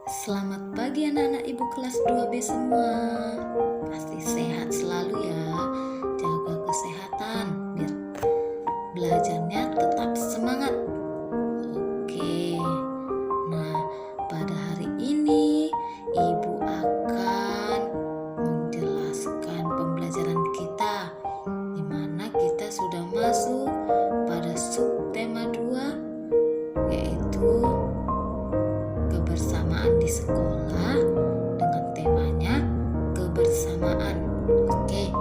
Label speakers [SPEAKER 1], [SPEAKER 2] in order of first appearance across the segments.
[SPEAKER 1] Selamat pagi anak-anak ibu kelas 2B semua. Pasti sehat selalu ya. Jaga kesehatan biar belajarnya tetap semangat. Oke. Nah, pada hari ini ibu akan menjelaskan pembelajaran kita, di mana kita sudah masuk pada subtema 2, yaitu kebersamaan di sekolah dengan temanya kebersamaan. Oke.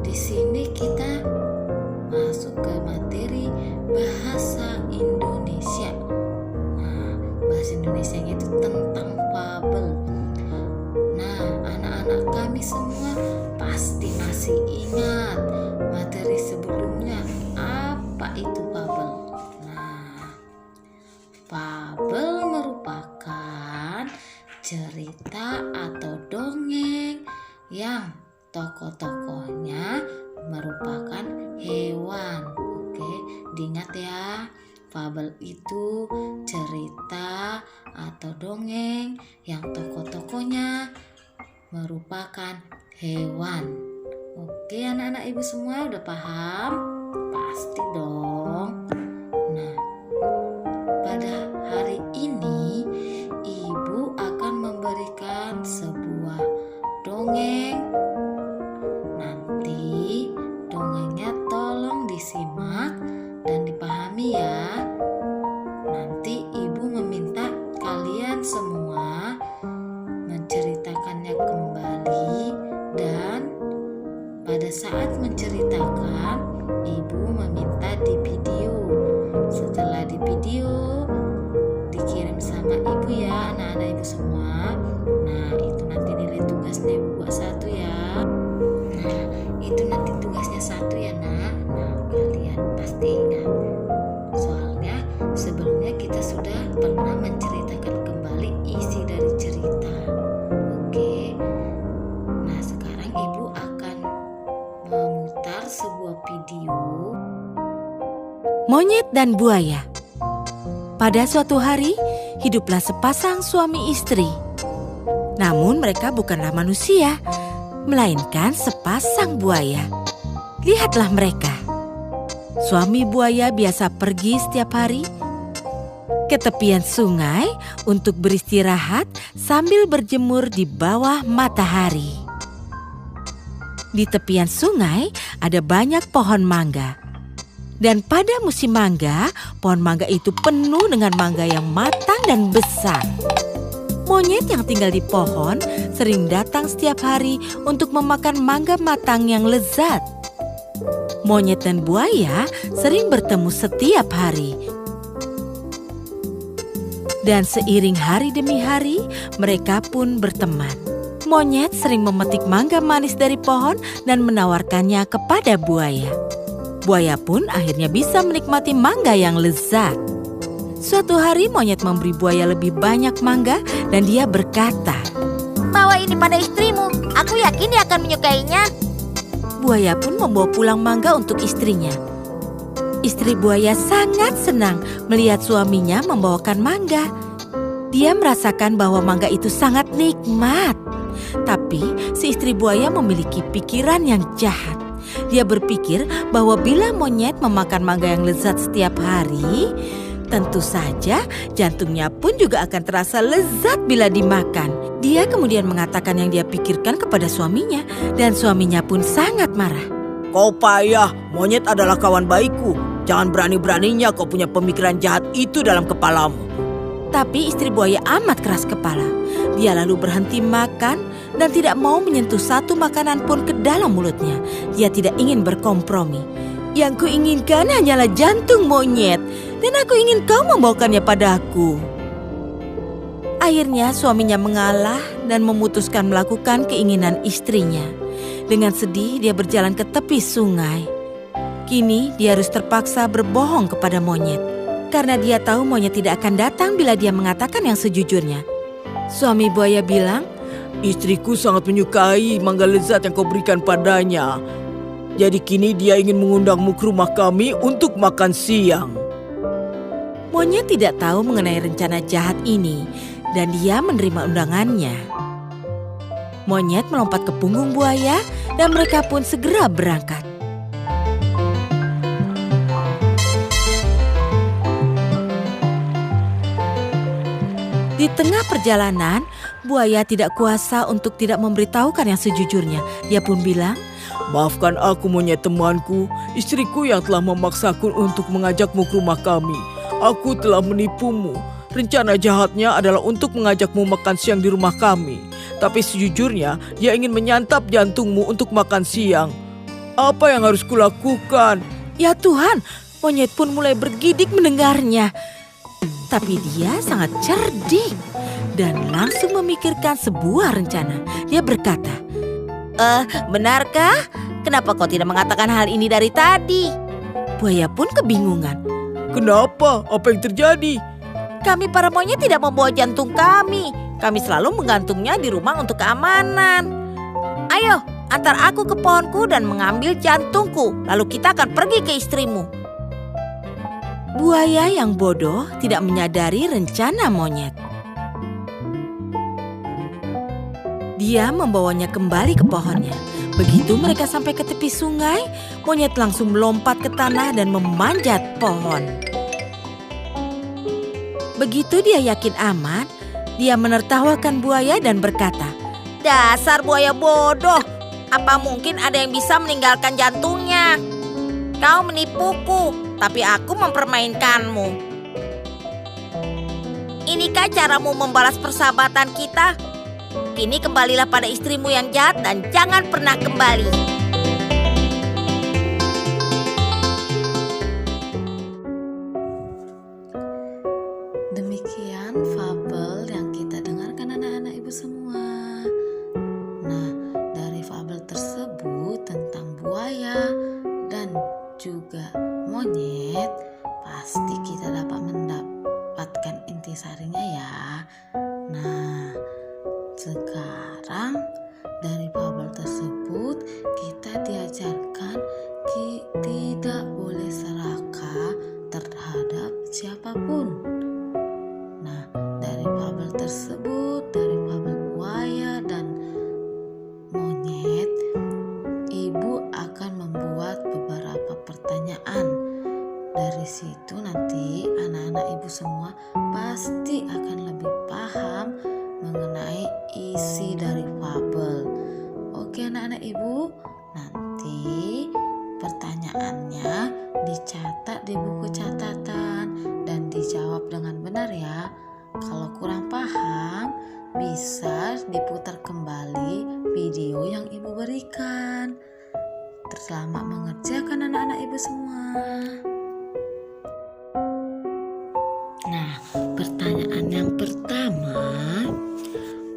[SPEAKER 1] Di sini kita masuk ke materi bahasa Indonesia. Nah, bahasa Indonesia itu tentang fabel. Nah, anak-anak kami semua pasti masih ingat materi sebelumnya apa itu fabel. Nah, fabel merupakan cerita atau dongeng yang tokoh-tokohnya merupakan hewan. Oke, diingat ya. Fabel itu cerita atau dongeng yang tokoh-tokohnya merupakan hewan. Oke, anak-anak ibu semua udah paham? Pasti dong. Nah, pada hari ini ibu akan memberikan sebuah dongeng. Nanti dongengnya tolong disimak dan dipahami ya. Nanti ibu meminta kalian semua menceritakannya kembali, dan pada saat menceritakan ibu meminta di video. Setelah di video dikirim sama ibu ya anak-anak ibu semua. Nah, itu nanti nilai tugasnya ibu buat 1 ya. Nah, itu nanti tugasnya 1 ya nak. Nah, kalian pasti ingat. Soalnya sebelumnya kita sudah pernah menceritakan kembali isi dari cerita. Oke. Nah, sekarang ibu akan memutar sebuah video.
[SPEAKER 2] Monyet dan buaya. Pada suatu hari, hiduplah sepasang suami istri. Namun mereka bukanlah manusia, melainkan sepasang buaya. Lihatlah mereka. Suami buaya biasa pergi setiap hari ke tepian sungai untuk beristirahat sambil berjemur di bawah matahari. Di tepian sungai ada banyak pohon mangga. Dan pada musim mangga, pohon mangga itu penuh dengan mangga yang matang dan besar. Monyet yang tinggal di pohon sering datang setiap hari untuk memakan mangga matang yang lezat. Monyet dan buaya sering bertemu setiap hari. Dan seiring hari demi hari, mereka pun berteman. Monyet sering memetik mangga manis dari pohon dan menawarkannya kepada buaya. Buaya pun akhirnya bisa menikmati mangga yang lezat. Suatu hari monyet memberi buaya lebih banyak mangga dan dia berkata,
[SPEAKER 3] "Bawa ini pada istrimu, aku yakin dia akan menyukainya."
[SPEAKER 2] Buaya pun membawa pulang mangga untuk istrinya. Istri buaya sangat senang melihat suaminya membawakan mangga. Dia merasakan bahwa mangga itu sangat nikmat. Tapi si istri buaya memiliki pikiran yang jahat. Dia berpikir bahwa bila monyet memakan mangga yang lezat setiap hari, tentu saja jantungnya pun juga akan terasa lezat bila dimakan. Dia kemudian mengatakan yang dia pikirkan kepada suaminya, dan suaminya pun sangat marah.
[SPEAKER 4] Kau payah, monyet adalah kawan baikku. Jangan berani-beraninya kau punya pemikiran jahat itu dalam kepalamu.
[SPEAKER 2] Tapi istri buaya amat keras kepala. Dia lalu berhenti makan dan tidak mau menyentuh satu makanan pun ke dalam mulutnya. Dia tidak ingin berkompromi. Yang kuinginkan hanyalah jantung monyet, dan aku ingin kau membawakannya padaku. Akhirnya suaminya mengalah dan memutuskan melakukan keinginan istrinya. Dengan sedih dia berjalan ke tepi sungai. Kini dia harus terpaksa berbohong kepada monyet, karena dia tahu monyet tidak akan datang bila dia mengatakan yang sejujurnya. Suami buaya bilang,
[SPEAKER 4] Istriku sangat menyukai mangga lezat yang kau berikan padanya. Jadi kini dia ingin mengundangmu ke rumah kami untuk makan siang.
[SPEAKER 2] Monyet tidak tahu mengenai rencana jahat ini. dan dia menerima undangannya. Monyet melompat ke punggung buaya dan mereka pun segera berangkat. Di tengah perjalanan, buaya tidak kuasa untuk tidak memberitahukan yang sejujurnya. Dia pun bilang,
[SPEAKER 4] Maafkan aku monyet temanku, istriku yang telah memaksaku untuk mengajakmu ke rumah kami. Aku telah menipumu. Rencana jahatnya adalah untuk mengajakmu makan siang di rumah kami. Tapi sejujurnya dia ingin menyantap jantungmu untuk makan siang. Apa yang harus kulakukan?
[SPEAKER 2] "Ya Tuhan," monyet pun mulai bergidik mendengarnya. Tapi dia sangat cerdik dan langsung memikirkan sebuah rencana. Dia berkata,
[SPEAKER 3] Benarkah? Kenapa kau tidak mengatakan hal ini dari tadi?
[SPEAKER 2] buaya pun kebingungan.
[SPEAKER 4] Kenapa? Apa yang terjadi?
[SPEAKER 3] Kami para monyet tidak membawa jantung kami. Kami selalu menggantungnya di rumah untuk keamanan. Ayo, antar aku ke pohonku dan mengambil jantungku. Lalu kita akan pergi ke istrimu.
[SPEAKER 2] Buaya yang bodoh tidak menyadari rencana monyet. Dia membawanya kembali ke pohonnya. Begitu mereka sampai ke tepi sungai, monyet langsung melompat ke tanah dan memanjat pohon. Begitu dia yakin aman, dia menertawakan buaya dan berkata,
[SPEAKER 3] Dasar buaya bodoh. Apa mungkin ada yang bisa meninggalkan jantungnya? Kau menipuku, tapi aku mempermainkanmu. Inikah caramu membalas persahabatan kita? Kini kembalilah pada istrimu yang jahat dan jangan pernah kembali.
[SPEAKER 1] Demikian fabel yang kita dengarkan anak-anak ibu semua. Nah, dari fabel tersebut tentang buaya dan juga monyet, pasti kita dapat mendapatkan intisarinya ya. Nah, sekarang dari fabel tersebut kita diajarkan tidak boleh serakah terhadap siapapun. Nah, dari fabel tersebut, dari fabel buaya dan monyet, ibu akan membuat beberapa pertanyaan. Dari situ nanti anak-anak ibu semua pasti akan lebih paham mengenai isi dari fabel. Oke anak-anak ibu, nanti pertanyaannya dicatat di buku catatan dan dijawab dengan benar ya. Kalau kurang paham, bisa diputar kembali video yang ibu berikan. Selamat mengerjakan anak-anak ibu semua. Nah, pertanyaan yang pertama,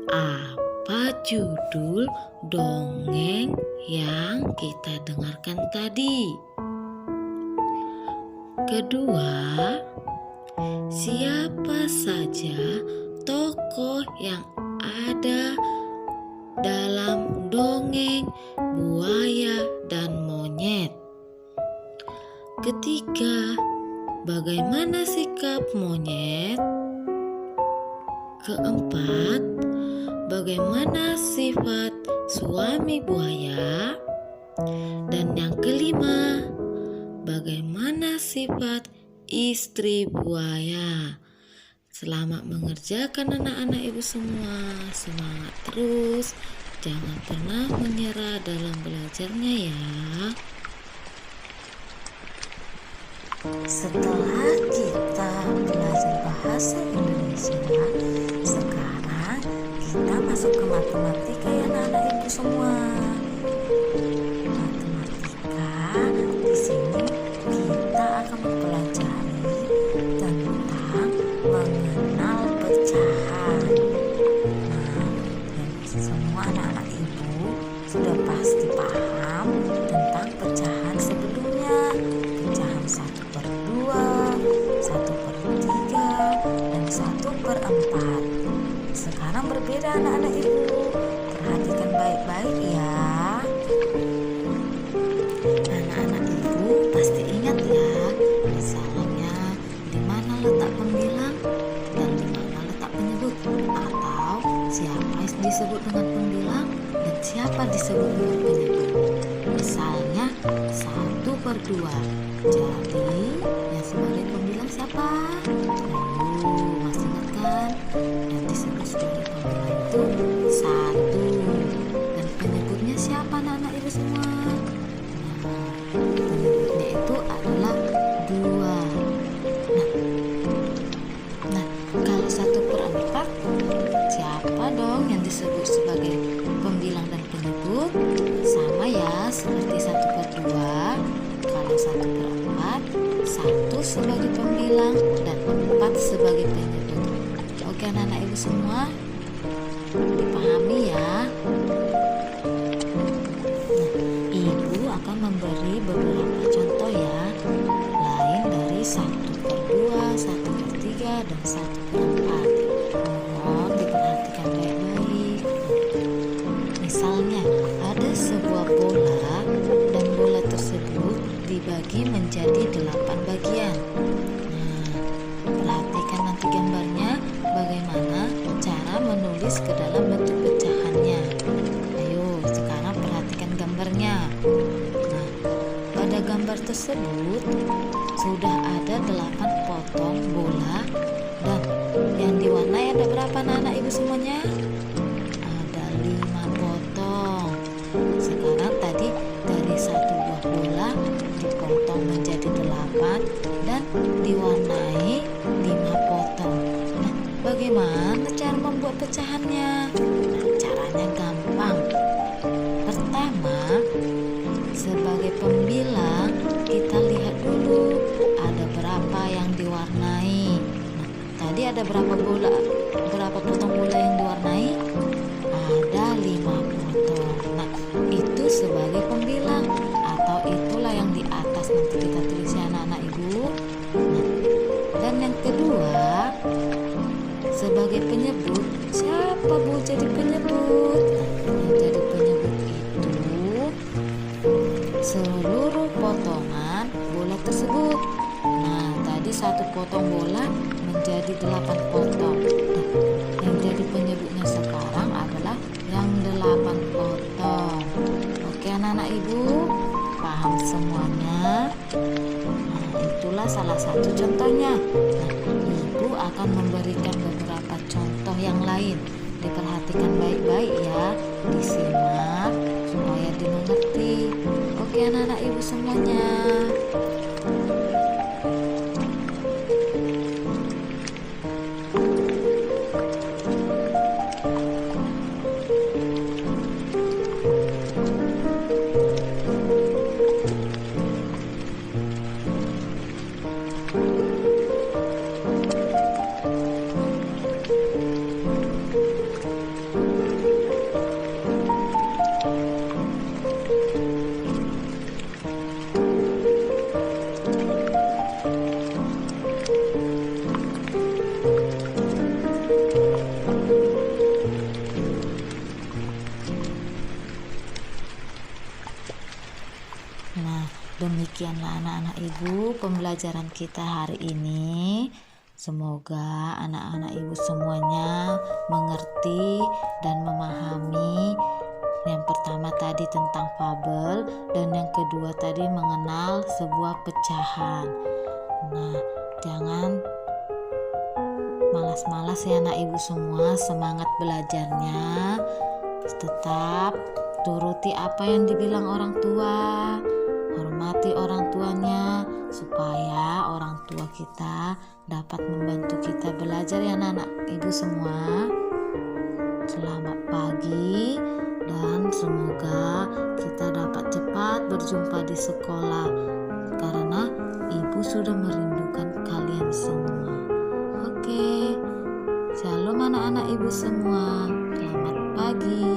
[SPEAKER 1] apa judul dongeng yang kita dengarkan tadi? Kedua, siapa saja tokoh yang ada dalam dongeng buaya dan monyet? Ketiga, bagaimana sikap monyet? Keempat, bagaimana sifat suami buaya? Dan yang kelima, bagaimana sifat istri buaya? Selamat mengerjakan anak-anak ibu semua. Semangat terus, jangan pernah menyerah dalam belajarnya ya. Setelah kita belajar bahasa Indonesia, sekarang kita masuk ke matematika ya anak-anak ibu semua. Matematika di sini kita akan mempelajari tentang mengenal pecahan. Nah, dan semua anak-anak ibu sudah pasti paham tentang pecahan sebelumnya. Pecahan 1/2, 1/3, dan 1/4. Sekarang berbeda anak-anak ibu. Perhatikan baik-baik ya. Anak-anak ibu pasti ingat ya, misalnya di mana letak pembilang dan di mana letak penyebut. sebagai pembilang dan 4 sebagai penyebut. Oke anak-anak ibu semua, dipahami ya. Ibu akan memberi beberapa contoh ya, lain dari 1/2, 1/3, dan 1/4. Mohon diperhatikan baik-baik. Misalnya, ada sebuah bola dan bola tersebut dibagi menjadi 8 bagian. Perhatikan nanti gambarnya, bagaimana cara menulis ke dalam bentuk pecahannya. Ayo, sekarang perhatikan gambarnya. Nah, pada gambar tersebut sudah ada 8 potong bola dan yang diwarnai ada berapa anak ibu semuanya? Ada 5 potong. Sekarang tadi dari satu buah bola dipotong menjadi 8 dan diwarnai 5 potong. Nah, bagaimana cara membuat pecahannya? Nah, caranya gampang. Pertama, sebagai pembilang kita lihat dulu ada berapa yang diwarnai. Nah, tadi ada berapa potong bola yang diwarnai? Ada 5 potong. Nah, itu sebagai pembilang atau itulah yang di atas nanti kita tulis ya anak-anak ibu. Nah, dan yang kedua, sebagai penyebut, siapa bu jadi penyebut? Yang jadi penyebut itu seluruh potongan bola tersebut. Nah, tadi satu potong bola menjadi 8 potong. Nah, yang jadi penyebutnya sekarang adalah yang 8 potong. Oke anak-anak ibu, paham semuanya? Nah, itulah salah satu contohnya. Nah, ibu akan memberikan beberapa contoh yang lain. Diperhatikan baik-baik ya, disimak supaya dimengerti. Oke anak-anak ibu semuanya. Nah, demikianlah anak-anak ibu pembelajaran kita hari ini. Semoga anak-anak ibu semuanya mengerti dan memahami. Yang pertama tadi tentang fabel dan yang kedua tadi mengenal sebuah pecahan. Nah, jangan malas-malas ya anak ibu semua, semangat belajarnya. Tetap turuti apa yang dibilang orang tua. Hormati orang tuanya supaya orang tua kita dapat membantu kita belajar ya anak-anak ibu semua. Selamat pagi dan semoga kita dapat cepat berjumpa di sekolah karena ibu sudah merindukan kalian semua. Oke, shalom anak-anak ibu semua. Selamat pagi.